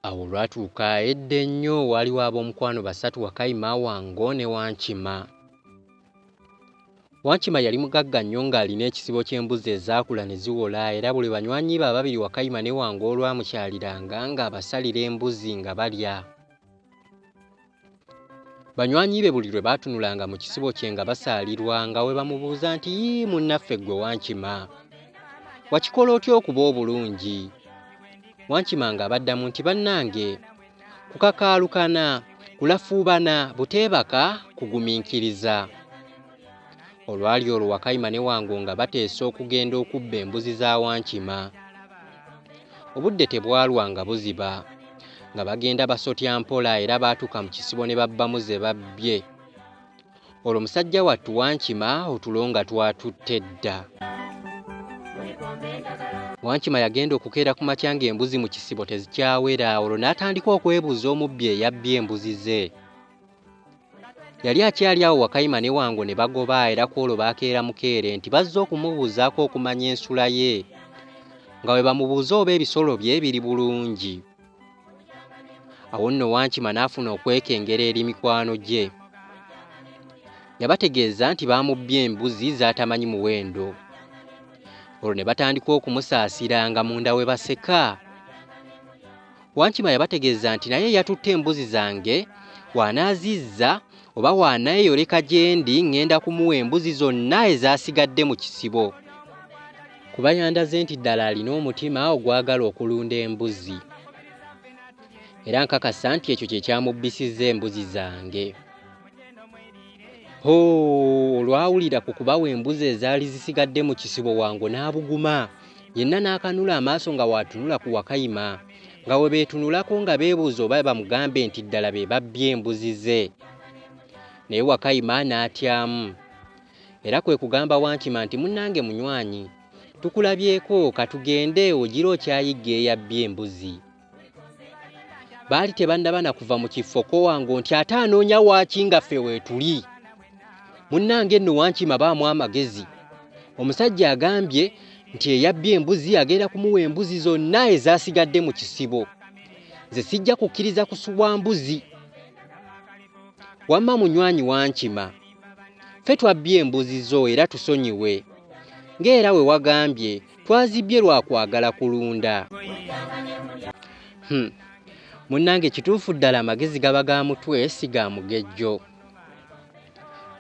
Awo lwatuuka edda ennyo waliwo ab'omukwano basatu Wakayima, Wango ne Wankima. Wankima yali mugagga nnyo ng'alina ekisibo ky'embuzi ezaakula ne ziwola era buli banywanyi be ababiri Wakayima ne Wango olwamukyaliranga ng'abasalira embuzi nga balya. Banywanyi be buli lwe baatunulanga mu kisibo kye nga basaalirwa nga we bamubuuza nti "Yii munnaffe ggwe Wankima, wakikola otya okuba obulungi?" Wankima ng'abaddamu nti "Bannange, kukakaalukana, kulafuubana, buteebaka, kugumiikiriza." Olwali olwo Wakayima ne Wango nga bateesa okugenda okubba embuzi za Wankima. Obudde tebwalwa nga buziba, nga bagenda basotya mpola era baatuuka mu kisibo ne babbamu ze babbye. Olwo musajja wattu Wankima otulo nga twatutte dda. Wankima yagenda okukeera ku makya ng'embuzi mu kisibo tezikyawera, olwo n'atandika okwebuuza omubbi eyabbye embuzi ze. Yali akyali awo Wakayima ne Wango ne bagoba era ku olwo baakeera mukeere nti bazze okumubuuzaako okumanya ensula ye, nga we bamubuuza oba ebisolo bye biri bulungi. Awo nno Wankima n'afuna okwekengera eri mikwano gye. Yabategeeza nti baamubbye embuzi z'atamanyi muwendo. Olwo ne batandika okumusaasira nga munda we baseka. Wankima yabategeeza nti naye yatutte embuzi zange, bw'anaazizza oba bw'aneeyoleka gye ndi ŋŋenda kumuwa embuzi zonna ezaasigadde mu kisibo. Kuba yandaze nti ddala alina omutima ogwagala okulunda embuzi. Era nkakasa nti ekyo kye kyamubbisizza embuzi zange. Olwawulira ku kubawa embuzi ezaali zisigadde mu kisibo, Wango n'abuguma, yenna n'akanula amaaso nga waatunula ku Wakayima, nga we beetunulako nga beebuuza oba bamugambe nti ddala be babbye embuzi ze. Naye Wakayima n'atyamu, era kwe kugamba Wankima nti "Munnange munywanyi, tukulabyeko katugende ogira okyayigga eyabbye embuzi." Baali tebannaba na kuva mu kifo ko Wango nti ate anoonya waaki nga ffe weetuli. Munnange nno Wankima baamu amagezi. Omusajja agambye nti eyabbye embuzi agenda kumuwa embuzi zonna ezaasigadde mu kisibo. Nze sijja kukkiriza kusubwa mbuzi. Wamma munywanyi Wankima, ffe twabbye embuzi zo era tusonyiwe. Ng'era we wagambye twazibbye lwa kwagala kulunda. Munnange kituufu ddala amagezi gaba ga mutwe si ga mugejjo.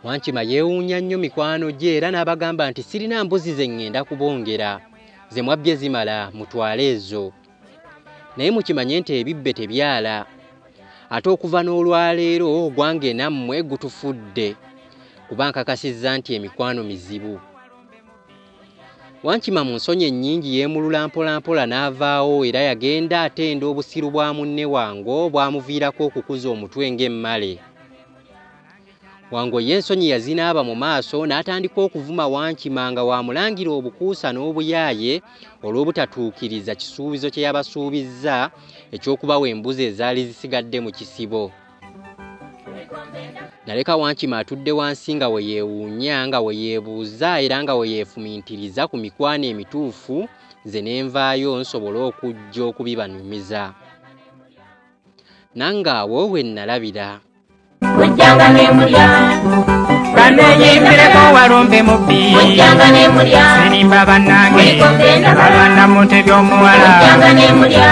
Wankima yeewuunya nnyo mikwano gye era n'abagamba nti sirina mbuzi ze ŋŋenda kubongera, ze mwabbye zimala mutwale ezo. Naye mukimanye nti ebibbe tebyala, ate okuva n'olwaleero ogwange nammwe gutufudde, kuba nkakasizza nti emikwano mizibu. Wankima mu nsonyi ennyingi yeemulula mpola mpola n'avaawo era yagenda atenda obusiru bwa munne Wango bwamuviirako okukuza omutwe ng'emmale. Wango ye ensonyi yazinaaba mu maaso n'atandika okuvuma Wankima nga waamulangira obukuusa n'obuyaaye olw'obutatuukiriza kisuubizo kye yabasuubizza eky'okubawa embuzi ezaali zisigadde mu kisibo. Naleka Wankima atudde wansi nga we yeewuunya, nga we yeebuuza era nga we yeefumiintiriza ku mikwano emituufu, nze ne nvaayo nsobole okujja okubibanumiza. Nange awo we nalabira. Ojjanga ne mulya Baneyingireko walumbe mubbi ojjanga ne mulya Sinimba bannange Balwana mu ntebe omuwala ojjanga ne mulya